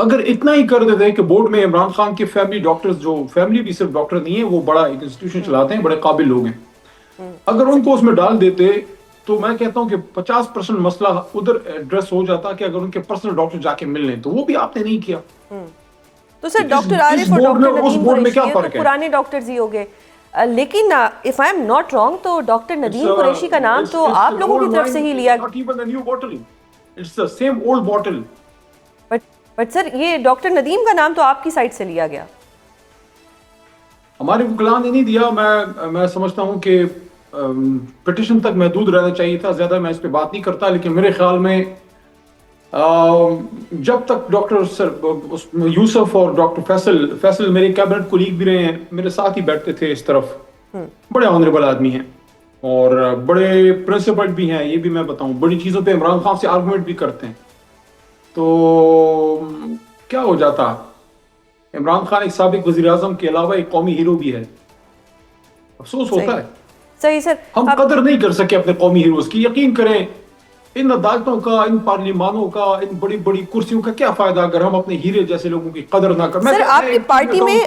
اگر اتنا ہی کر دیتے کہ بورڈ میں عمران خان کے فیملی ڈاکٹرز، جو فیملی بھی صرف ڈاکٹر نہیں ہے، وہ بڑا ایک انسٹیٹیوشن چلاتے ہیں، بڑے قابل لوگ ہیں، اگر ان کو اس میں ڈال دیتے تو میں کہتا ہوں کہ 50% مسئلہ ادھر ایڈریس ہو جاتا کہ اگر ان کے پرسنل ڈاکٹر جا کے مل لیں، تو وہ بھی آپ نے نہیں کیا. تو سر ڈاکٹر عارف اور ڈاکٹر ندیم قریشی تو پرانے ڈاکٹرز ہی ہو گئے، لیکن if I am not wrong تو ڈاکٹر ندیم قریشی کا نام تو آپ لوگوں کی طرف سے ہی لیا. بٹ سر یہ ڈاکٹر ندیم کا نام تو آپ کی سائڈ سے لیا گیا. ہمارے وکلاء نے نہیں دیا. میں سمجھتا ہوں کہ پٹیشن تک محدود رہنا چاہیے تھا، زیادہ میں اس پہ بات نہیں کرتا. لیکن میرے خیال میں جب تک ڈاکٹر یوسف اور ڈاکٹر فیصل میرے کیبنٹ کولیگ بھی رہے ہیں، میرے ساتھ ہی بیٹھتے تھے اس طرف، بڑے آنریبل آدمی ہیں اور بڑے پرنسپلڈ بھی ہیں. یہ بھی میں بتاؤں، بڑی چیزوں پہ عمران خان سے آرگومنٹ بھی کرتے ہیں. تو کیا ہو جاتا، عمران خان ایک سابق وزیر اعظم کے علاوہ ایک قومی ہیرو بھی ہے. افسوس ہوتا ہے صحیح سر، ہم قدر نہیں کر سکے اپنے قومی ہیروز کی. یقین کریں ان عدالتوں کا، ان پارلیمانوں کا، ان بڑی بڑی کرسیوں کا کیا فائدہ اگر ہم اپنے ہیرے جیسے لوگوں کی قدر نہ کریں. سر آپ کی پارٹی میں،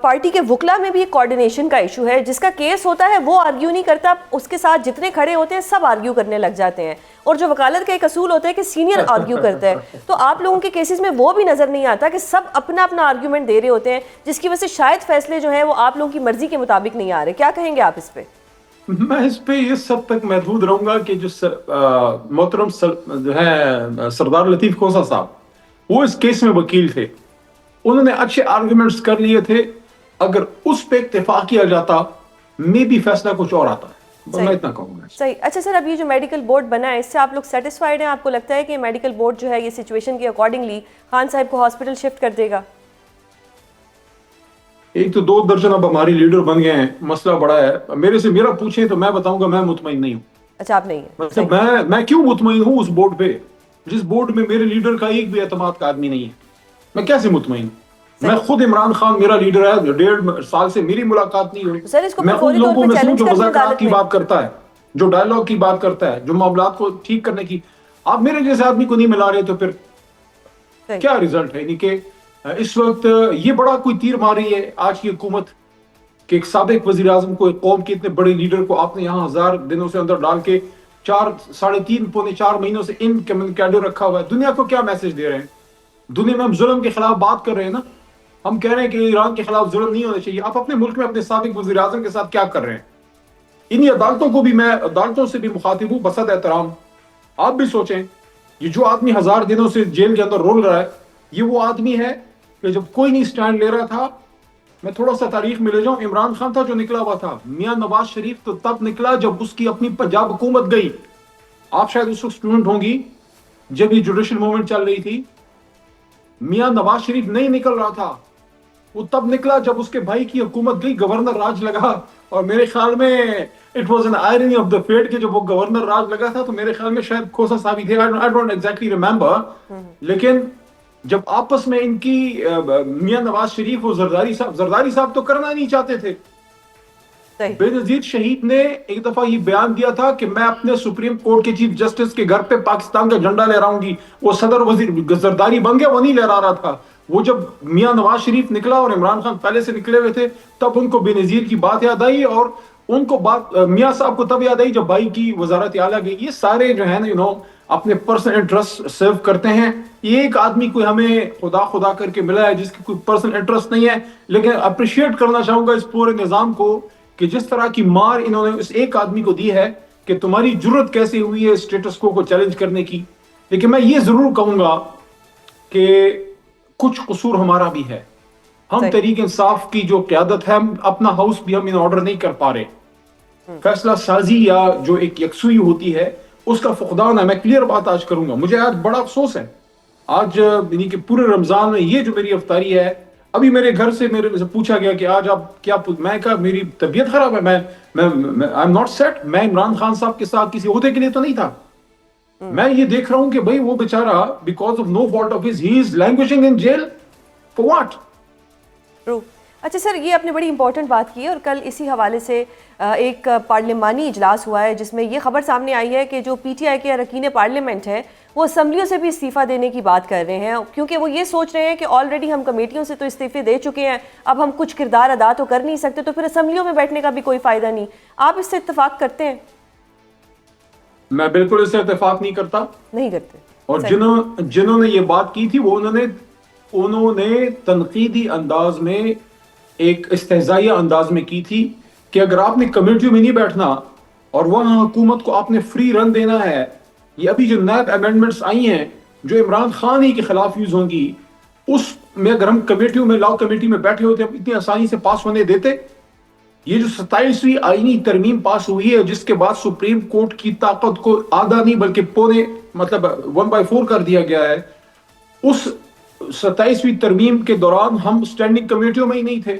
پارٹی کے وکلا میں بھی ایک کوارڈینیشن کا ایشو ہے. جس کا کیس ہوتا ہے وہ آرگیو نہیں کرتا، اس کے ساتھ جتنے کھڑے ہوتے ہیں سب آرگیو کرنے لگ جاتے ہیں. اور جو وکالت کا ایک اصول ہوتا ہے کہ سینئر آرگیو کرتا ہے، تو آپ لوگوں کے کیسز میں وہ بھی نظر نہیں آتا کہ سب اپنا اپنا آرگیومنٹ دے رہے ہوتے ہیں، جس کی وجہ سے شاید فیصلے جو ہیں وہ آپ لوگوں کی مرضی کے مطابق نہیں آ رہے. کیا کہیں گے آپ اس پہ؟ میں اس پہ اس حد تک محدود رہوں گا کہ جو محترم جو ہے سردار لطیف کھوسہ صاحب، وہ اس کیس میں وکیل تھے، انہوں نے اچھے آرگومنٹس کر لیے تھے. اگر اس پہ اتفاق کیا جاتا میں بھی فیصلہ کچھ اور آتا ہے. میں اتنا کہوں گا. صحیح. اچھا سر، اب یہ جو میڈیکل بورڈ بنا ہے، اس سے آپ لوگ سیٹسفائیڈ ہیں؟ آپ کو لگتا ہے کہ میڈیکل بورڈ جو ہے یہ سچویشن کے اکارڈنگلی خان صاحب کو ہاسپٹل شفٹ کر دے گا؟ ایک تو 2 درجن اب ہماری لیڈر بن گئے ہیں، مسئلہ بڑا ہے. میرا پوچھیں تو میں بتاؤں گا میں مطمئن نہیں ہوں. اچھا آپ نہیں ہیں؟ میں کیوں مطمئن ہوں اس بورڈ پہ جس بورڈ میں میرے لیڈر کا ایک بھی اعتماد کا آدمی نہیں ہے؟ میں کیسے مطمئن ہوں؟ میں خود عمران خان میرا لیڈر ہے، 1.5 سال سے میری ملاقات نہیں ہوئی. میں ان لوگوں میں سے جو مذاکرات کی بات کرتا ہے، جو ڈائلاگ کی بات کرتا ہے، جو معاملات کو ٹھیک کرنے کی، آپ میرے جیسے آدمی کو نہیں ملا رہے تو پھر کیا ریزلٹ ہے؟ یعنی کہ اس وقت یہ بڑا کوئی تیر مار رہی ہے آج کی حکومت کہ ایک سابق وزیر اعظم کو، ایک قوم کے اتنے بڑے لیڈر کو آپ نے یہاں 1000 دنوں سے اندر ڈال کے 3.5 مہینوں سے ان کیڈر رکھا ہوا ہے. دنیا کو کیا میسج دے رہے ہیں؟ دنیا میں ہم ظلم کے خلاف بات کر رہے ہیں نا، ہم کہہ رہے ہیں کہ ایران کے خلاف ظلم نہیں ہونا چاہیے. آپ اپنے ملک میں اپنے سابق وزیر اعظم کے ساتھ کیا کر رہے ہیں؟ انہی عدالتوں کو بھی، میں عدالتوں سے بھی مخاطب ہوں بصد احترام. آپ بھی سوچیں، یہ جو آدمی 1000 دنوں سے جیل کے اندر رول رہا ہے، یہ وہ آدمی ہے کہ جب کوئی نہیں سٹینڈ لے رہا تھا، میں تھوڑا سا تاریخ میں لے جاؤں، عمران خان تھا جو نکلا ہوا تھا. میاں نواز شریف تو تب نکلا جب اس کی اپنی پنجاب حکومت گئی. آپ شاید اس وقت اسٹوڈنٹ ہوں گی جب یہ جوڈیشل موومنٹ چل رہی تھی. میاں نواز شریف نہیں نکل رہا تھا، وہ تب نکلا جب اس کے بھائی کی حکومت گئی، گورنر راج لگا. اور میرے خیال میں it was an irony of the fate کہ جب وہ گورنر راج لگا تھا تو میرے خیال میں شاید کھوسہ صاحب ہی تھے. I don't exactly remember. لیکن جب آپس میں ان کی میاں نواز شریف اور زرداری صاحب تو کرنا نہیں چاہتے تھے. بے نظیر شہید نے ایک دفعہ یہ بیان دیا تھا کہ میں اپنے سپریم کورٹ کے چیف جسٹس کے گھر پہ پاکستان کا جھنڈا لہراؤں گی. وہ صدر وزیر زرداری بن گیا، وہ نہیں لہرا رہا تھا. وہ جب میاں نواز شریف نکلا اور عمران خان پہلے سے نکلے ہوئے تھے، تب ان کو بے نظیر کی بات یاد آئی، اور ان کو بات میاں صاحب کو تب یاد آئی جب بھائی کی وزارت اعلیٰ گئی. یہ سارے جو ہے نا اپنے پرسنل انٹرسٹ سرو کرتے ہیں. یہ ایک آدمی کوئی ہمیں خدا کر کے ملا ہے جس کی کوئی پرسنل انٹرسٹ نہیں ہے. لیکن اپریشیٹ کرنا چاہوں گا اس پورے نظام کو کہ جس طرح کی مار انہوں نے اس ایک آدمی کو دی ہے کہ تمہاری جرت کیسے ہوئی ہے اسٹیٹس کو چیلنج کرنے کی. لیکن میں یہ ضرور کہوں گا کہ کچھ قصور ہمارا بھی ہے. ہم تحریک انصاف کی جو قیادت ہے، اپنا ہاؤس بھی ہم ان آرڈر نہیں کر پا رہے. فیصلہ سازی یا جو ایک یکسوئی ہوتی ہے اس کا فقدان ہے. میں کلیئر بات آج کروں گا. مجھے آج بڑا افسوس ہے، آج یعنی کہ پورے رمضان میں یہ جو میری افطاری ہے، ابھی میرے گھر سے میرے سے پوچھا گیا کہ آج آپ کیا، میں کہا میری طبیعت خراب ہے، میں آئی ایم ناٹ سیٹ. میں عمران خان صاحب کے ساتھ کسی عہدے کے لیے تو نہیں تھا. میں یہ دیکھ رہا ہوں کہ بھائی وہ بیچارہ because of no fault of his he is languishing in jail for what. اچھا سر، یہ آپ نے بڑی امپورٹنٹ بات کی ہے، اور کل اسی حوالے سے ایک پارلیمانی اجلاس ہوا ہے جس میں یہ خبر سامنے آئی ہے کہ جو پی ٹی آئی کے اراکین پارلیمنٹ ہیں وہ اسمبلیوں سے بھی استعفیٰ دینے کی بات کر رہے ہیں، کیونکہ وہ یہ سوچ رہے ہیں کہ آلریڈی ہم کمیٹیوں سے تو استعفے دے چکے ہیں، اب ہم کچھ کردار ادا تو کر نہیں سکتے، تو پھر اسمبلیوں میں بیٹھنے کا بھی کوئی فائدہ نہیں۔ آپ اس سے اتفاق کرتے ہیں؟ میں بالکل اس سے اتفاق نہیں کرتا، نہیں کرتے۔ اور جنہوں نے یہ بات کی تھی وہ انہوں نے تنقیدی انداز میں، ایک استہزائیہ انداز میں کی تھی کہ اگر آپ نے کمیٹیوں میں نہیں بیٹھنا اور وہاں حکومت کو آپ نے فری رن دینا ہے، یہ ابھی جو نیب امینڈمنٹس آئی ہیں جو عمران خان ہی کے خلاف یوز ہوں گی، اس میں اگر ہم کمیٹیوں میں، لاء کمیٹی میں بیٹھے ہوتے ہم اتنی آسانی سے پاس ہونے دیتے؟ یہ جو 27ویں آئینی ترمیم پاس ہوئی ہے جس کے بعد سپریم کورٹ کی طاقت کو آدھا نہیں بلکہ پونے، مطلب 1/4 کر دیا گیا ہے، اس 27ویں ترمیم کے دوران ہم سٹینڈنگ کمیٹیوں میں ہی نہیں تھے۔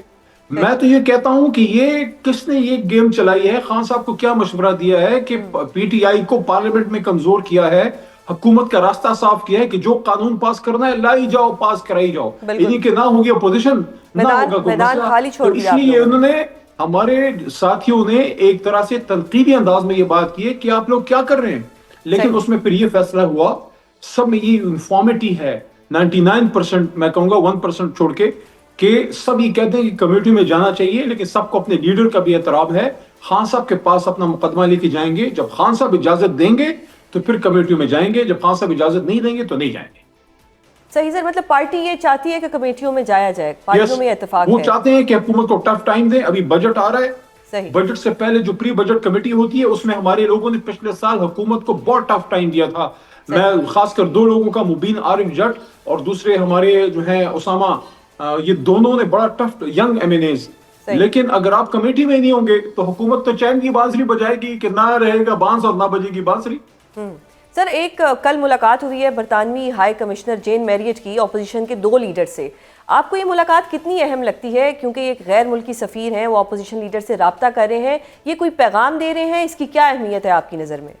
میں تو یہ کہتا ہوں کہ یہ کس نے یہ گیم چلائی ہے؟ خان صاحب کو کیا مشورہ دیا ہے کہ پی ٹی آئی کو پارلیمنٹ میں کمزور کیا ہے، حکومت کا راستہ صاف کیا ہے کہ جو قانون پاس کرنا ہے لائی جاؤ، پاس کرائی جاؤ، یعنی کہ نہ ہوگی اپوزیشن، نہ ہوگا کوئی مسئلہ۔ تو اس لیے انہوں نے، ہمارے ساتھیوں نے ایک طرح سے تنقیدی انداز میں یہ بات کی ہے کہ آپ لوگ کیا کر رہے ہیں، لیکن اس میں پھر یہ فیصلہ ہوا، سب میں یہ یونیفارمٹی ہے 99%، میں کہوں گا 1% چھوڑ کے، کہ سب یہ کہتے ہیں کہ کمیٹی میں جانا چاہیے، لیکن سب کو اپنے لیڈر کا بھی احترام ہے۔ خان صاحب کے پاس اپنا مقدمہ لے کے جائیں گے، جب خان صاحب اجازت دیں گے تو پھر کمیٹیوں میں جائیں گے، جب خان صاحب اجازت نہیں دیں گے تو نہیں جائیں گے۔ صحیح سر، مطلب پارٹی یہ چاہتی ہے کہ کمیٹیوں میں جایا جائے، پارٹیوں میں اتفاق ہے، وہ چاہتے ہیں کہ حکومت کو ٹف ٹائم دیں۔ ابھی بجٹ آ رہا ہے، صحیح، بجٹ سے پہلے جو پری بجٹ کمیٹی ہوتی ہے اس میں ہمارے لوگوں نے پچھلے سال حکومت کو بہت ٹف ٹائم دیا تھا۔ میں خاص کر 2 لوگوں کا، مبین عارف جٹ اور دوسرے ہمارے جو ہیں اسامہ، یہ دونوں نے بڑا tough, young MNAs, لیکن اگر آپ کمیٹی میں نہیں ہوں گے تو حکومت تو چین کی بانسری بجائے گی کہ نہ رہے گا بانس اور نہ بجے گی بانسری۔ سر ایک کل ملاقات ہوئی ہے برطانوی ہائی کمشنر جین میریٹ کی اپوزیشن کے 2 لیڈر سے، آپ کو یہ ملاقات کتنی اہم لگتی ہے؟ کیونکہ ایک غیر ملکی سفیر ہیں، وہ اپوزیشن لیڈر سے رابطہ کر رہے ہیں، یہ کوئی پیغام دے رہے ہیں، اس کی کیا اہمیت ہے آپ کی نظر میں؟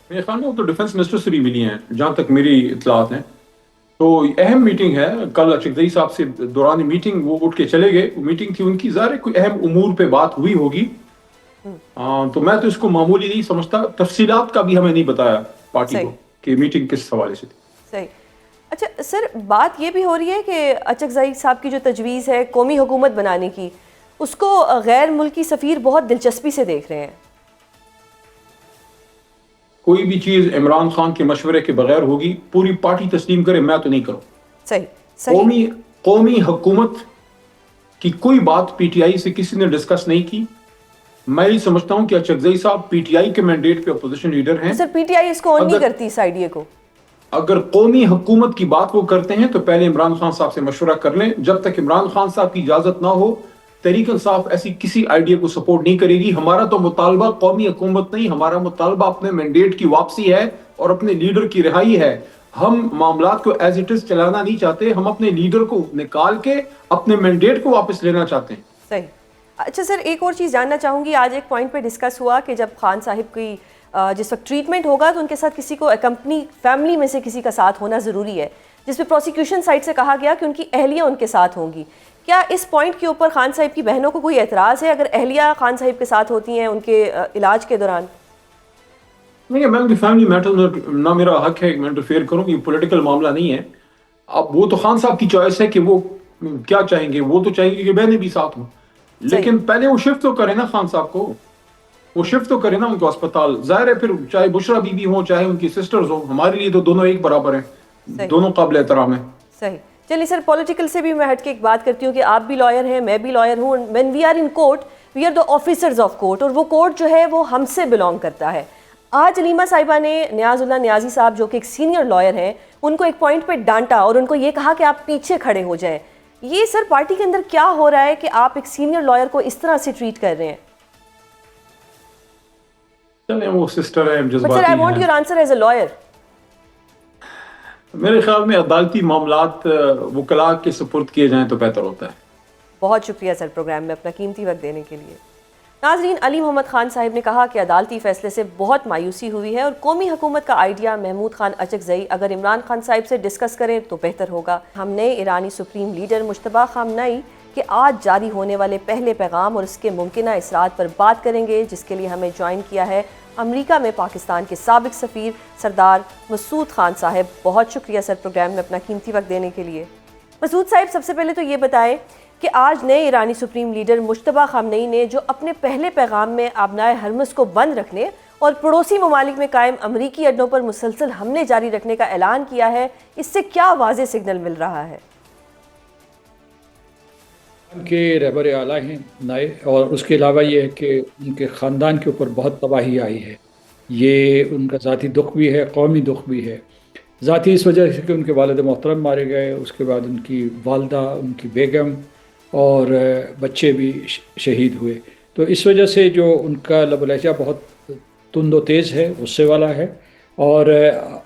میرے خیال میں وہ تو ڈیفنس منسٹر سے بھی ملی ہیں جہاں تک میری اطلاعات ہیں، تو اہم میٹنگ ہے۔ کل اچکزئی صاحب سے دوران میٹنگ وہ اٹھ کے چلے گئے، میٹنگ تھی ان کی، ظاہر ہے کوئی اہم امور پہ بات ہوئی ہوگی، تو میں تو اس کو معمولی نہیں سمجھتا۔ تفصیلات کا بھی ہمیں نہیں بتایا پارٹی کو کہ میٹنگ کس حوالے سے تھی۔ صحیح۔ اچھا سر، بات یہ بھی ہو رہی ہے کہ اچکزئی صاحب کی جو تجویز ہے قومی حکومت بنانے کی، اس کو غیر ملکی سفیر بہت دلچسپی سے دیکھ رہے ہیں۔ کوئی بھی چیز عمران خان کے مشورے کے بغیر ہوگی، پوری پارٹی تسلیم کرے، میں تو نہیں کروں۔ صحیح۔ قومی حکومت کی کوئی بات پی ٹی آئی سے کسی نے ڈسکس نہیں کی۔ میں یہ سمجھتا ہوں کہ اچکزئی صاحب پی ٹی آئی کے مینڈیٹ پہ اپوزیشن لیڈر ہیں۔ سر پی ٹی آئی اس کو آن نہیں کرتی اس آئیڈیا کو؟ اگر قومی حکومت کی بات وہ کرتے ہیں تو پہلے عمران خان صاحب سے مشورہ کر لیں۔ جب تک عمران خان صاحب کی اجازت نہ ہو، تحریک انصاف ایسی کسی آئیڈیا کو سپورٹ نہیں کرے گی۔ ہمارا تو مطالبہ قومی حکومت نہیں، ہمارا مطالبہ اپنے مینڈیٹ کی واپسی ہے اور اپنے لیڈر کی رہائی ہے۔ ہم معاملات کو ایز اٹ از چلانا نہیں چاہتے، ہم اپنے لیڈر کو نکال کے اپنے مینڈیٹ کو واپس لینا چاہتے ہیں۔ صحیح۔ اچھا سر، ایک اور چیز جاننا چاہوں گی، آج ایک پوائنٹ پہ ڈسکس ہوا کہ جب خان صاحب کی جس وقت ٹریٹمنٹ ہوگا تو ان کے ساتھ کسی کو اکمپنی، فیملی میں سے کسی کا ساتھ ہونا ضروری ہے، جس پہ پروسیکیوشن سائڈ سے کہا گیا کہ ان کی اہلیہ ان کے ساتھ ہوں گی۔ کیا اس پوائنٹ کے اوپر خان صاحب کی بہنوں کو کوئی اعتراض ہے اگر اہلیہ خان صاحب کے ساتھ ہوتی ہیں ان کے علاج کے دوران؟ نہیں، میں ان کی فیملی میٹر نہ میرا حق ہے میں انٹرفیئر کروں، یہ پولیٹیکل معاملہ نہیں ہے۔ اب وہ تو خان صاحب کی چوائس ہے کہ وہ کیا چاہیں گے، وہ تو چاہیں گے کہ بہنیں بھی ساتھ ہوں، لیکن پہلے وہ شفٹ تو کرے نا خان صاحب کو، وہ شفٹ تو کرے نا ان کو اسپتال۔ ظاہر ہے پھر چاہے بشرا بی بی ہوں چاہے ان کی سسٹرز ہوں، ہمارے لیے تو دونوں ایک برابر ہیں، دونوں قابل احترام ہیں۔ صحیح۔ چلیے سر، پولیٹیکل سے بھی میں ہٹ کے ایک بات کرتی ہوں کہ آپ بھی لائر ہیں، میں بھی لائر ہوں۔ when we are in court we are the officers of court، اور وہ کورٹ جو ہے وہ ہم سے بلونگ کرتا ہے۔ آج علیمہ صاحبہ نے نیاز اللہ نیازی صاحب جو کہ ایک سینئر لائر ہیں، ان کو ایک پوائنٹ پہ ڈانٹا اور ان کو یہ کہا کہ آپ پیچھے کھڑے ہو جائیں۔ یہ سر پارٹی کے اندر کیا ہو رہا ہے کہ آپ ایک سینئر لائر کو اس طرح سے ٹریٹ کر رہے ہیں؟ وہ سسٹر ہے، But sir, I want your answer as a lawyer۔ میرے خیال میں عدالتی معاملات وکلاء کے سپرد کیے جائیں تو بہتر ہوتا ہے۔ بہت شکریہ سر پروگرام میں اپنا قیمتی وقت دینے کے لیے۔ ناظرین، علی محمد خان صاحب نے کہا کہ عدالتی فیصلے سے بہت مایوسی ہوئی ہے اور قومی حکومت کا آئیڈیا محمود خان اچکزئی اگر عمران خان صاحب سے ڈسکس کریں تو بہتر ہوگا۔ ہم نے ایرانی سپریم لیڈر مجتبیٰ خامنئی کے آج جاری ہونے والے پہلے پیغام اور اس کے ممکنہ اثرات پر بات کریں گے، جس کے لیے ہمیں جوائن کیا ہے امریکہ میں پاکستان کے سابق سفیر سردار مسعود خان صاحب۔ بہت شکریہ سر پروگرام میں اپنا قیمتی وقت دینے کے لیے۔ مسعود صاحب، سب سے پہلے تو یہ بتائیں کہ آج نئے ایرانی سپریم لیڈر مجتبیٰ خامنئی نے جو اپنے پہلے پیغام میں آبنائے ہرمز کو بند رکھنے اور پڑوسی ممالک میں قائم امریکی اڈوں پر مسلسل حملے جاری رکھنے کا اعلان کیا ہے، اس سے کیا واضح سگنل مل رہا ہے؟ ان کے رہبر اعلیٰ ہیں نئے، اور اس کے علاوہ یہ ہے کہ ان کے خاندان کے اوپر بہت تباہی آئی ہے۔ یہ ان کا ذاتی دکھ بھی ہے، قومی دکھ بھی ہے۔ ذاتی اس وجہ سے کہ ان کے والد محترم مارے گئے، اس کے بعد ان کی والدہ، ان کی بیگم اور بچے بھی شہید ہوئے، تو اس وجہ سے جو ان کا لب و لہجہ بہت تند و تیز ہے، غصے والا ہے۔ اور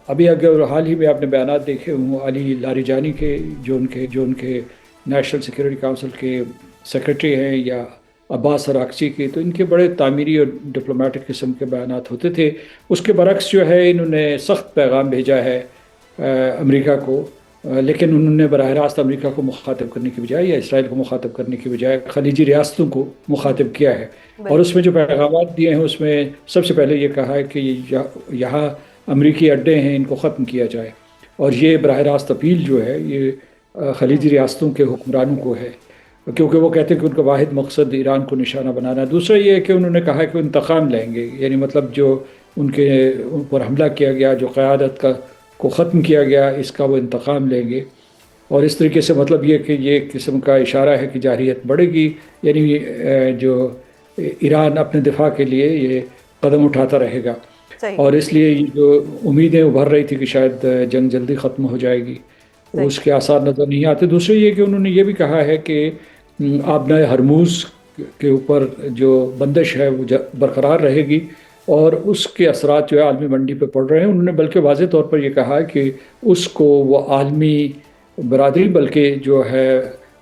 ابھی اگر حال ہی میں آپ نے بیانات دیکھے ہوں علی لاریجانی کے، جو ان کے نیشنل سیکورٹی کونسل کے سیکرٹری ہیں، یا عباس عراقچی کی، تو ان کے بڑے تعمیری اور ڈپلومیٹک قسم کے بیانات ہوتے تھے۔ اس کے برعکس جو ہے انہوں نے سخت پیغام بھیجا ہے امریکہ کو، لیکن انہوں نے براہ راست امریکہ کو مخاطب کرنے کی بجائے یا اسرائیل کو مخاطب کرنے کی بجائے خلیجی ریاستوں کو مخاطب کیا ہے۔ اور اس میں جو پیغامات دیے ہیں اس میں سب سے پہلے یہ کہا ہے کہ یہاں امریکی اڈے ہیں، ان کو ختم کیا جائے، اور یہ براہ راست اپیل جو ہے یہ خلیجی ریاستوں کے حکمرانوں کو ہے، کیونکہ وہ کہتے ہیں کہ ان کا واحد مقصد ایران کو نشانہ بنانا۔ دوسرا یہ ہے کہ انہوں نے کہا کہ انتقام لیں گے، یعنی مطلب جو ان پر حملہ کیا گیا، جو قیادت کو ختم کیا گیا، اس کا وہ انتقام لیں گے۔ اور اس طریقے سے مطلب یہ کہ یہ قسم کا اشارہ ہے کہ جارحیت بڑھے گی، یعنی جو ایران اپنے دفاع کے لیے یہ قدم اٹھاتا رہے گا۔ اور اس لیے یہ جو امیدیں ابھر رہی تھی کہ شاید جنگ جلدی ختم ہو جائے گی، اس کے آثار نظر نہیں آتے۔ دوسرے یہ کہ انہوں نے یہ بھی کہا ہے کہ آبنائے ہرموز کے اوپر جو بندش ہے وہ برقرار رہے گی، اور اس کے اثرات جو ہے عالمی منڈی پہ پڑ رہے ہیں۔ انہوں نے بلکہ واضح طور پر یہ کہا ہے کہ اس کو وہ عالمی برادری بلکہ جو ہے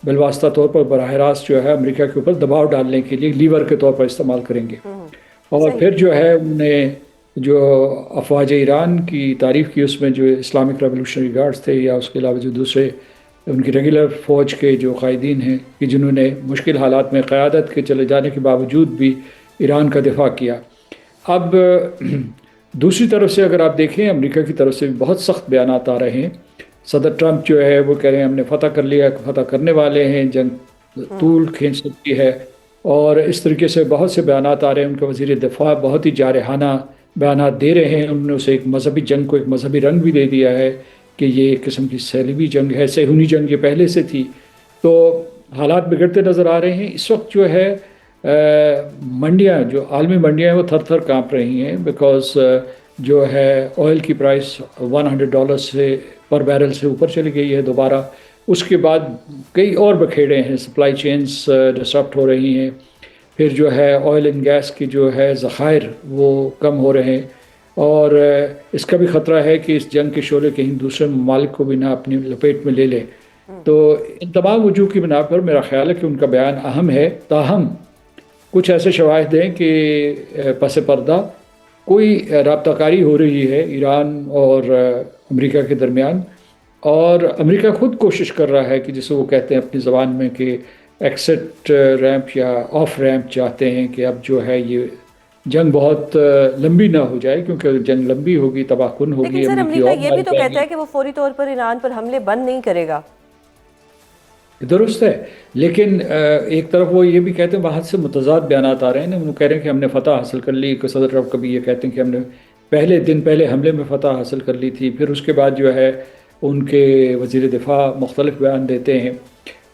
بالواسطہ طور پر براہ راست جو ہے امریکہ کے اوپر دباؤ ڈالنے کے لیے لیور کے طور پر استعمال کریں گے۔ اور پھر جو ہے انہوں نے جو افواج ایران کی تعریف کی، اس میں جو اسلامک ریولوشنری گارڈز تھے یا اس کے علاوہ جو دوسرے ان کی ریگولر فوج کے جو قائدین ہیں کہ جنہوں نے مشکل حالات میں قیادت کے چلے جانے کے باوجود بھی ایران کا دفاع کیا۔ اب دوسری طرف سے اگر آپ دیکھیں امریکہ کی طرف سے بھی بہت سخت بیانات آ رہے ہیں۔ صدر ٹرمپ جو ہے وہ کہہ رہے ہیں ہم نے فتح کر لیا، فتح کرنے والے ہیں، جنگ طول کھینچ سکتی ہے، اور اس طریقے سے بہت سے بیانات آ رہے ہیں۔ ان کے وزیر دفاع بہت ہی جارحانہ بیانات دے رہے ہیں۔ انہوں نے اسے ایک مذہبی جنگ کو ایک مذہبی رنگ بھی دے دیا ہے کہ یہ ایک قسم کی صلیبی جنگ ہے، صہیونی جنگ یہ پہلے سے تھی۔ تو حالات بگڑتے نظر آ رہے ہیں۔ اس وقت جو ہے منڈیاں، جو عالمی منڈیاں ہیں وہ تھر تھر کانپ رہی ہیں، بیکاز جو ہے آئل کی پرائس $100 سے پر بیرل سے اوپر چلی گئی ہے دوبارہ۔ اس کے بعد کئی اور بکھیڑے ہیں، سپلائی چینز ڈسرپٹ ہو رہی ہیں، پھر جو ہے آئل اینڈ گیس کی جو ہے ذخائر وہ کم ہو رہے ہیں، اور اس کا بھی خطرہ ہے کہ اس جنگ کے شعلے کہیں دوسرے ممالک کو بھی نہ اپنی لپیٹ میں لے لے۔ تو ان تمام وجوہ کی بنا پر میرا خیال ہے کہ ان کا بیان اہم ہے، تاہم کچھ ایسے شواہد ہیں کہ پس پردہ کوئی رابطہ کاری ہو رہی ہے ایران اور امریکہ کے درمیان، اور امریکہ خود کوشش کر رہا ہے کہ جسے وہ کہتے ہیں اپنی زبان میں کہ ایکسٹ ریمپ یا آف ریمپ چاہتے ہیں کہ اب جو ہے یہ جنگ بہت لمبی نہ ہو جائے، کیونکہ جنگ لمبی ہوگی تباہ کن ہوگی۔ لیکن سر امریکہ یہ بھی تو کہتا ہے کہ وہ فوری طور پر ایران پر حملے بند نہیں کرے گا۔ درست ہے، لیکن ایک طرف وہ یہ بھی کہتے ہیں، بہت سے متضاد بیانات آ رہے ہیں، وہ کہہ رہے ہیں کہ ہم نے فتح حاصل کر لی، کہ صدر ٹرمپ کبھی یہ کہتے ہیں کہ ہم نے پہلے حملے میں فتح حاصل کر لی تھی، پھر اس کے بعد جو ہے ان کے وزیر دفاع مختلف بیان دیتے ہیں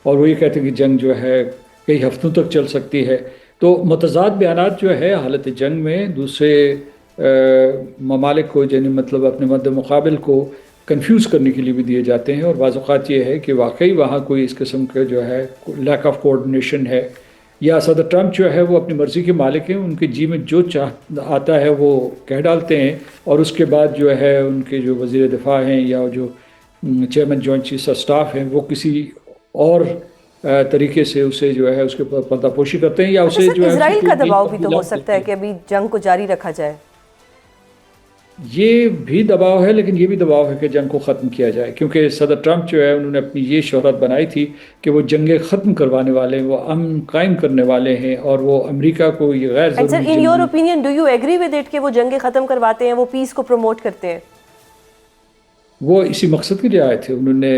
اور وہ یہ کہتے ہیں کہ جنگ جو ہے کئی ہفتوں تک چل سکتی ہے۔ تو متضاد بیانات جو ہے حالت جنگ میں دوسرے ممالک کو، یعنی مطلب اپنے مد مقابل کو کنفیوز کرنے کے لیے بھی دیے جاتے ہیں، اور بعض اوقات یہ ہے کہ واقعی وہاں کوئی اس قسم کا جو ہے لیک آف کوآرڈینیشن ہے، یا صدر ٹرمپ جو ہے وہ اپنی مرضی کے مالک ہیں، ان کے جی میں جو آتا ہے وہ کہہ ڈالتے ہیں، اور اس کے بعد جو ہے ان کے جو وزیر دفاع ہیں یا جو chairman joint chiefs of staff ہیں وہ کسی اور طریقے سے اسے جو ہے اس کے اوپر پردہ پوشی کرتے ہیں، یا اچھا اسے سر، جو ہے اسرائیل کا دباؤ بھی تو ہو تبدیلات سکتا ہے کہ ابھی جنگ کو جاری رکھا جائے؟ یہ بھی دباؤ ہے، لیکن یہ بھی دباؤ ہے کہ جنگ کو ختم کیا جائے، کیونکہ صدر ٹرمپ جو ہے انہوں نے اپنی یہ شہرت بنائی تھی کہ وہ جنگیں ختم کروانے والے ہیں، وہ امن قائم کرنے والے ہیں، اور وہ امریکہ کو یہ غیر اینڈ سر، ضروری ان یور جنگی opinion do you agree with it کہ وہ جنگیں ختم کرواتے ہیں، وہ پیس کو پروموٹ کرتے ہیں؟ وہ اسی مقصد کے لیے آئے تھے. انہوں نے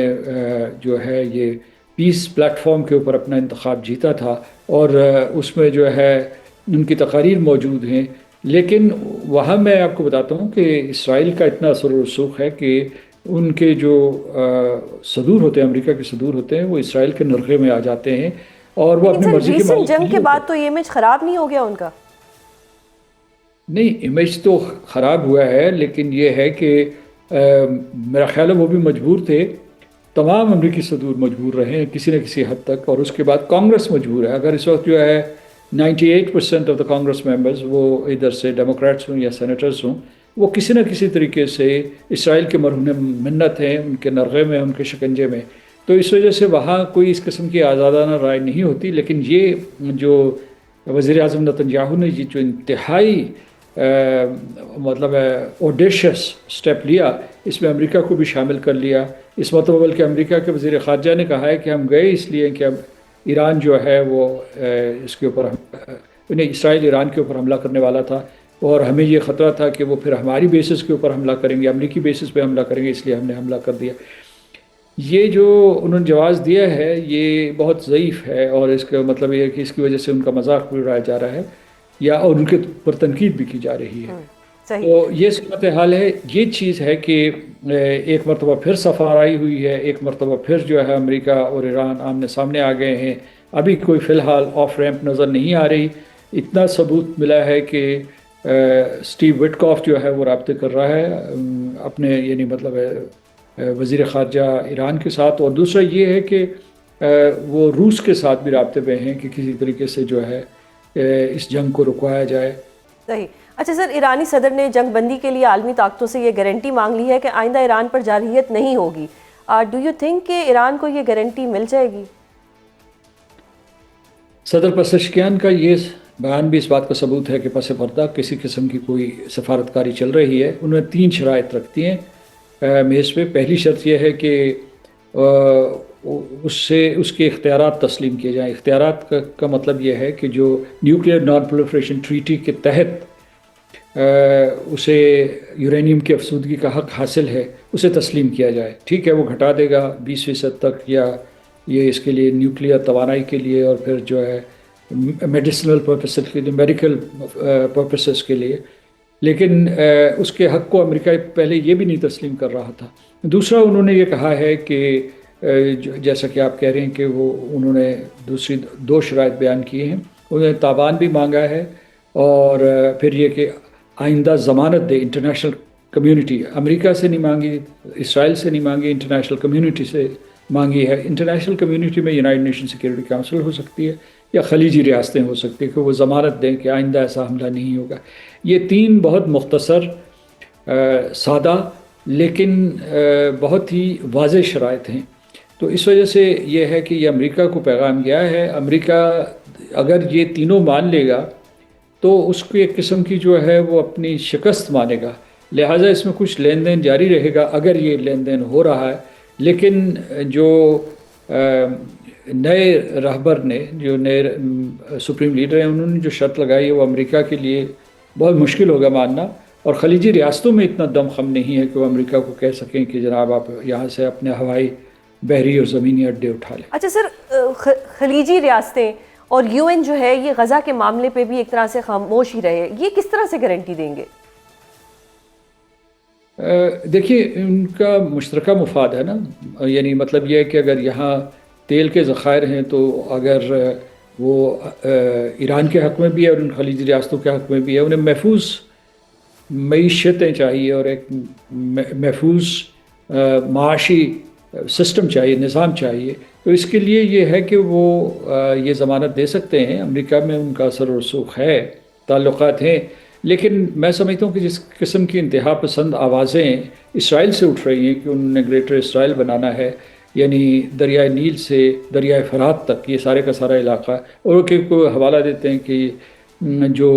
جو ہے یہ پیس پلیٹ فارم کے اوپر اپنا انتخاب جیتا تھا، اور اس میں جو ہے ان کی تقاریر موجود ہیں. لیکن وہاں میں آپ کو بتاتا ہوں کہ اسرائیل کا اتنا اثر و رسوخ ہے کہ ان کے جو صدور ہوتے ہیں، امریکہ کے صدور ہوتے ہیں، وہ اسرائیل کے نرغے میں آ جاتے ہیں، اور وہ لیکن اپنی سر، مرضی کے ریسنٹ مالک جنگ نہیں کے ہوتے. بعد تو یہ امیج خراب نہیں ہو گیا ان کا؟ نہیں، امیج تو خراب ہوا ہے، لیکن یہ ہے کہ میرا خیال ہے وہ بھی مجبور تھے. تمام امریکی صدور مجبور رہے ہیں کسی نہ کسی حد تک، اور اس کے بعد کانگریس مجبور ہے. اگر اس وقت جو ہے 98% آف دا کانگریس ممبرز وہ ادھر سے ڈیموکریٹس ہوں یا سینیٹرز ہوں، وہ کسی نہ کسی طریقے سے اسرائیل کے مرہون منت ہیں، ان کے نرغے میں، ان کے شکنجے میں. تو اس وجہ سے وہاں کوئی اس قسم کی آزادانہ رائے نہیں ہوتی. لیکن یہ جو وزیر اعظم نتنیاہو نے یہ جو انتہائی مطلب اوڈیشس سٹیپ لیا، اس میں امریکہ کو بھی شامل کر لیا. اس مرتبہ بلکہ امریکہ کے وزیر خارجہ نے کہا ہے کہ ہم گئے اس لیے کہ اب ایران جو ہے وہ اس کے اوپر اسرائیل ایران کے اوپر حملہ کرنے والا تھا، اور ہمیں یہ خطرہ تھا کہ وہ پھر ہماری بیسس کے اوپر حملہ کریں گے، امریکی بیسس پہ حملہ کریں گے، اس لیے ہم نے حملہ کر دیا. یہ جو انہوں نے جواز دیا ہے یہ بہت ضعیف ہے، اور اس کا مطلب یہ ہے کہ اس کی وجہ سے ان کا مذاق بھی اڑایا جا رہا ہے، یا اور ان کے پر تنقید بھی کی جا رہی ہے. تو یہ صورتحال ہے. یہ چیز ہے کہ ایک مرتبہ پھر سفارائی ہوئی ہے، ایک مرتبہ پھر جو ہے امریکہ اور ایران آمنے سامنے آ گئے ہیں. ابھی کوئی فی الحال آف ریمپ نظر نہیں آ رہی. اتنا ثبوت ملا ہے کہ اسٹیو وٹکاف جو ہے وہ رابطے کر رہا ہے اپنے یعنی مطلب وزیر خارجہ ایران کے ساتھ، اور دوسرا یہ ہے کہ وہ روس کے ساتھ بھی رابطے پہ ہیں کہ کسی طریقے سے جو ہے اس جنگ کو رکوایا جائے. صحیح. اچھا سر، ایرانی صدر نے جنگ بندی کے لیے عالمی طاقتوں سے یہ گارنٹی مانگ لی ہے کہ آئندہ ایران پر جارحیت نہیں ہوگی. ڈو یو تھنک کہ ایران کو یہ گارنٹی مل جائے گی؟ صدر پزشکیان کا یہ بیان بھی اس بات کا ثبوت ہے کہ پس پردہ کسی قسم کی کوئی سفارتکاری چل رہی ہے. انہوں نے 3 شرائط رکھتی ہیں میز پہ. پہلی شرط یہ ہے کہ اس کے اختیارات تسلیم کیے جائیں. اختیارات کا مطلب یہ ہے کہ جو نیوکلیئر نان پرولیفریشن ٹریٹی کے تحت اسے یورینیم کی افزودگی کا حق حاصل ہے اسے تسلیم کیا جائے. ٹھیک ہے، وہ گھٹا دے گا 20% تک، یا یہ اس کے لیے نیوکلیئر توانائی کے لیے، اور پھر جو ہے میڈیسنل پرپسز کے لیے، میڈیکل پرپسز کے لیے. لیکن اس کے حق کو امریکہ پہلے یہ بھی نہیں تسلیم کر رہا تھا. دوسرا انہوں نے یہ کہا ہے کہ جیسا کہ آپ کہہ رہے ہیں کہ انہوں نے دوسری 2 شرائط بیان کیے ہیں. انہوں نے تاوان بھی مانگا ہے، اور پھر یہ کہ آئندہ ضمانت دے. انٹرنیشنل کمیونٹی، امریکہ سے نہیں مانگی، اسرائیل سے نہیں مانگی، انٹرنیشنل کمیونٹی سے مانگی ہے. انٹرنیشنل کمیونٹی میں یونائٹڈ نیشن سیکورٹی کونسل ہو سکتی ہے، یا خلیجی ریاستیں ہو سکتی ہیں کہ وہ ضمانت دیں کہ آئندہ ایسا حملہ نہیں ہوگا. یہ 3 بہت مختصر، سادہ، لیکن بہت ہی واضح شرائط ہیں. تو اس وجہ سے یہ ہے کہ یہ امریکہ کو پیغام گیا ہے. امریکہ اگر یہ تینوں مان لے گا تو اس کو ایک قسم کی جو ہے وہ اپنی شکست مانے گا. لہٰذا اس میں کچھ لین دین جاری رہے گا اگر یہ لین دین ہو رہا ہے. لیکن جو نئے رہبر نے، جو نئے سپریم لیڈر ہیں، انہوں نے جو شرط لگائی ہے وہ امریکہ کے لیے بہت مشکل ہوگا ماننا. اور خلیجی ریاستوں میں اتنا دم خم نہیں ہے کہ وہ امریکہ کو کہہ سکیں کہ جناب آپ یہاں سے اپنے ہوائی، بحری اور زمینی اڈے اٹھا لیں. اچھا سر، خلیجی ریاستیں اور UN جو ہے یہ غزہ کے معاملے پہ بھی ایک طرح سے خاموش ہی رہے، یہ کس طرح سے گارنٹی دیں گے؟ دیکھیے، ان کا مشترکہ مفاد ہے نا. یعنی مطلب یہ ہے کہ اگر یہاں تیل کے ذخائر ہیں تو اگر وہ ایران کے حق میں بھی ہے اور ان خلیجی ریاستوں کے حق میں بھی ہے، انہیں محفوظ معیشتیں چاہیے اور ایک محفوظ معاشی سسٹم چاہیے، نظام چاہیے. تو اس کے لیے یہ ہے کہ وہ یہ ضمانت دے سکتے ہیں. امریکہ میں ان کا اثر و رسوخ ہے، تعلقات ہیں. لیکن میں سمجھتا ہوں کہ جس قسم کی انتہا پسند آوازیں اسرائیل سے اٹھ رہی ہیں کہ انہوں نے گریٹر اسرائیل بنانا ہے، یعنی دریائے نیل سے دریائے فرات تک یہ سارے کا سارا علاقہ، اور کہ کوئی حوالہ دیتے ہیں کہ جو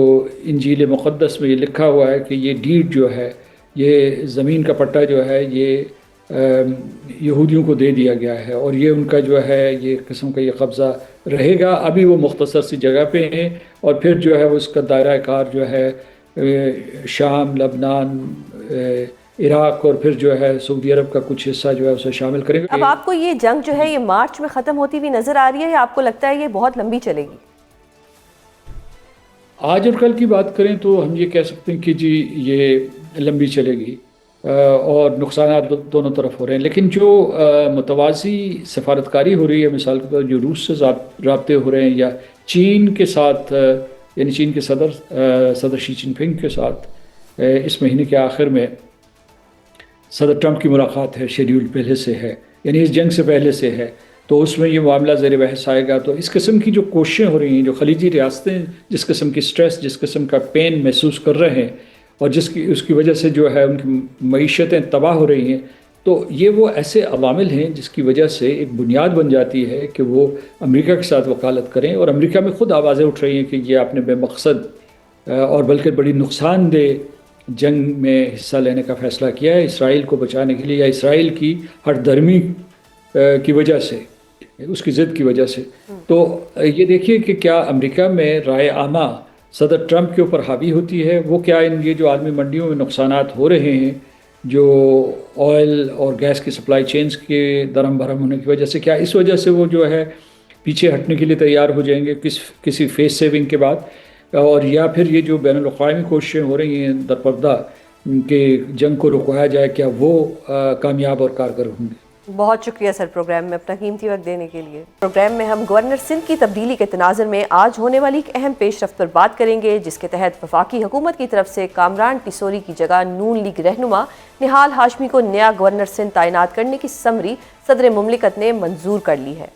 انجیل مقدس میں یہ لکھا ہوا ہے کہ یہ ڈیڈ جو ہے، یہ زمین کا پٹا جو ہے یہ یہودیوں کو دے دیا گیا ہے، اور یہ ان کا جو ہے یہ قسم کا یہ قبضہ رہے گا۔ ابھی وہ مختصر سی جگہ پہ ہیں، اور پھر جو ہے اس کا دائرہ کار جو ہے شام، لبنان، عراق، اور پھر جو ہے سعودی عرب کا کچھ حصہ جو ہے اسے شامل کریں گے۔ اب آپ کو یہ جنگ جو ہے یہ مارچ میں ختم ہوتی ہوئی نظر آ رہی ہے، یا آپ کو لگتا ہے یہ بہت لمبی چلے گی؟ آج اور کل کی بات کریں تو ہم یہ کہہ سکتے ہیں کہ جی یہ لمبی چلے گی، اور نقصانات دونوں طرف ہو رہے ہیں، لیکن جو متوازی سفارتکاری ہو رہی ہے، مثال کے طور جو روس سے رابطے ہو رہے ہیں، یا چین کے ساتھ، یعنی چین کے صدر شی جن پنگ کے ساتھ اس مہینے کے آخر میں صدر ٹرمپ کی ملاقات ہے، شیڈیول پہلے سے ہے، یعنی اس جنگ سے پہلے سے ہے، تو اس میں یہ معاملہ زیر بحث آئے گا۔ تو اس قسم کی جو کوششیں ہو رہی ہیں، جو خلیجی ریاستیں جس قسم کی سٹریس، جس قسم کا پین محسوس کر رہے ہیں، اور اس کی وجہ سے جو ہے ان کی معیشتیں تباہ ہو رہی ہیں، تو یہ وہ ایسے عوامل ہیں جس کی وجہ سے ایک بنیاد بن جاتی ہے کہ وہ امریکہ کے ساتھ وکالت کریں، اور امریکہ میں خود آوازیں اٹھ رہی ہیں کہ یہ آپ نے بے مقصد اور بلکہ بڑی نقصان دہ جنگ میں حصہ لینے کا فیصلہ کیا ہے، اسرائیل کو بچانے کے لیے، یا اسرائیل کی ہٹ درمی کی وجہ سے، اس کی ضد کی وجہ سے۔ تو یہ دیکھیے کہ کیا امریکہ میں رائے عامہ صدر ٹرمپ کے اوپر حاوی ہوتی ہے، وہ کیا یہ جو عالمی منڈیوں میں نقصانات ہو رہے ہیں، جو آئل اور گیس کی سپلائی چینز کے درہم بھرم ہونے کی وجہ سے، کیا اس وجہ سے وہ جو ہے پیچھے ہٹنے کے لیے تیار ہو جائیں گے کسی فیس سیونگ کے بعد، اور یا پھر یہ جو بین الاقوامی کوششیں ہو رہی ہیں درپردہ کہ جنگ کو رکوایا جائے، کیا وہ کامیاب اور کارگر ہوں گے؟ بہت شکریہ سر پروگرام میں اپنا قیمتی وقت دینے کے لیے۔ پروگرام میں ہم گورنر سندھ کی تبدیلی کے تناظر میں آج ہونے والی ایک اہم پیش رفت پر بات کریں گے، جس کے تحت وفاقی حکومت کی طرف سے کامران ٹیسوری کی جگہ نون لیگ رہنما نہال ہاشمی کو نیا گورنر سندھ تعینات کرنے کی سمری صدر مملکت نے منظور کر لی ہے۔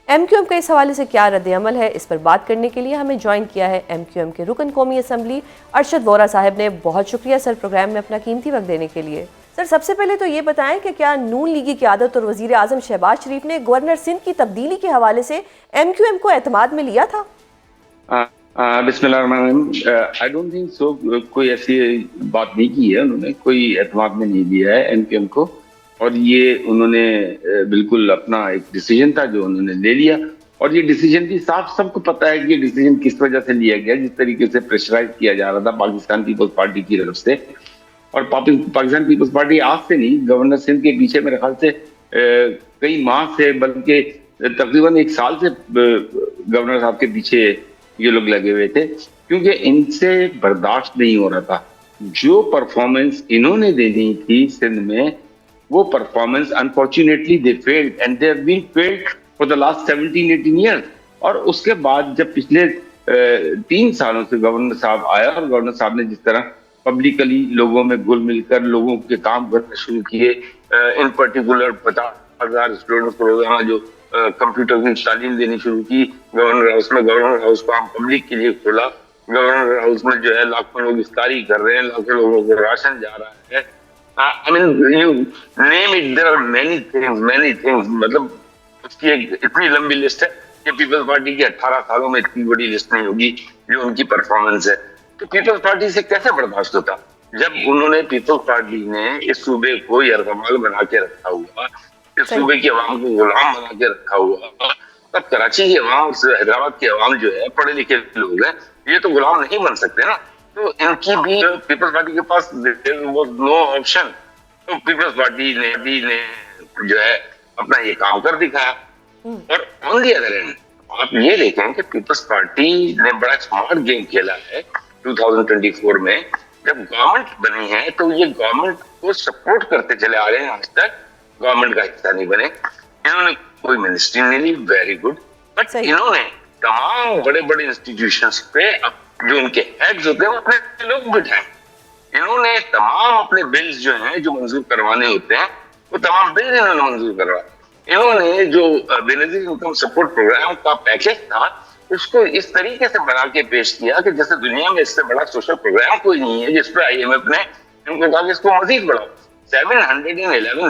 ایم کیو ایم کا اس حوالے سے کیا رد عمل ہے، اس پر بات کرنے کے لیے ہمیں جوائن کیا ہے ایم کیو ایم کے رکن قومی اسمبلی ارشد وورا صاحب نے۔ بہت شکریہ سر پروگرام میں اپنا قیمتی وقت دینے کے لیے۔ سر سب سے پہلے تو یہ بتائیں کہ کیا نون لیگی قیادت اور وزیر اعظم شہباز شریف نے گورنر سندھ کی تبدیلی کے حوالے سے ایم کیو ایم کو اعتماد میں لیا تھا؟ بسم اللہ الرحمن الرحیم۔ آئی ڈونٹ تھنک سو، کوئی ایسی بات نہیں کی ہے، انہوں نے کوئی اعتماد میں نہیں لیا ہے ایم کیو ایم کو، اور یہ انہوں نے بالکل اپنا ایک ڈیسیجن تھا جو انہوں نے لے لیا، اور یہ ڈیسیجن بھی صاف سب کو پتا ہے کہ یہ ڈیسیجن کس وجہ سے لیا گیا، جس طریقے سے پریشرائز کیا جا رہا تھا پاکستان پیپلز پارٹی کی طرف سے۔ اور پاکستان پیپلز پارٹی آج سے نہیں، گورنر سندھ کے پیچھے میرے خیال سے کئی ماہ سے، بلکہ تقریباً 1 سال سے گورنر صاحب کے پیچھے یہ لوگ لگے ہوئے تھے، کیونکہ ان سے برداشت نہیں ہو رہا تھا۔ جو پرفارمنس انہوں نے دینی تھی سندھ میں، وہ performance unfortunately they field, and they have been field for the last 17-18 years. اور اس کے بعد جب پچھلے 3 سالوں سے گورنر صاحب آیا، اور گورنر صاحب نے جس طرح پبلکلی لوگوں میں گل مل کر لوگوں کے کام کرنا شروع کیے، ان پرٹیکولر 50,000 اسٹوڈنٹس کو روزانہ جو کمپیوٹر کی تعلیم دینی شروع کی گورنر ہاؤس میں، گورنر ہاؤس کو عام پبلک کے لیے کھولا، گورنر ہاؤس میں جو ہے لاکھوں لوگ افطاری کر رہے ہیں، لاکھوں لوگوں کو راشن جا رہا ہے۔ I mean, you name it, there are many things. مطلب اس کی ایک اتنی لمبی لسٹ ہے کہ پیپلز پارٹی کی 18 سالوں میں اتنی بڑی لسٹ نہیں ہوگی جو ان کی پرفارمنس ہے۔ تو پیپلز پارٹی سے کیسے برداشت ہوتا جب انہوں نے پیپلز پارٹی نے اس صوبے کو یرغمال بنا کے رکھا ہوا، اس صوبے کی عوام کو غلام بنا کے رکھا ہوا۔ تب کراچی کی عوام اور حیدرآباد کی عوام جو ہے پڑھے لکھے لوگ ہیں، یہ تو غلام نہیں بن سکتے نا۔ تو ان کی بھی پیپلز پارٹی کے پاس نو آپشن، تو پیپلز پارٹی نے بھی جو ہے اپنا یہ کام کر دکھایا۔ اور آن دی ادر اینڈ آپ یہ دیکھیں کہ پیپلز پارٹی نے بڑا اسمارٹ گیم کھیلا ہے 2024 میں۔ جب گورنمنٹ بنی ہے تو یہ گورنمنٹ کو سپورٹ کرتے چلے آ رہے ہیں، آج تک گورنمنٹ کا حصہ نہیں بنے۔ انہوں نے کوئی منسٹری نہیں لی، ویری گڈ، بٹ انہوں نے تمام بڑے بڑے انسٹیٹیوشنز پہ جو ان کے ہیڈز ہوتے ہیں وہ اپنے لوگ بٹھائے۔ انہوں نے تمام اپنے بلز جو ہیں جو منظور کروانے ہوتے ہیں وہ تمام بل انہوں نے منظور کروائے۔ انہوں نے جو بے نظیر انکم سپورٹ پروگرام کا پیکج تھا اس کو اس طریقے سے بنا کے پیش کیا کہ جیسے دنیا میں اس سے بڑا سوشل پروگرام کوئی نہیں ہے، جس پہ آئی ایم ایف نے ان کو کہا کہ اس کو مزید بڑھاؤ۔ 711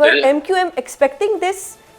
Were MQM expecting this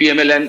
PMLN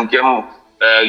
MQM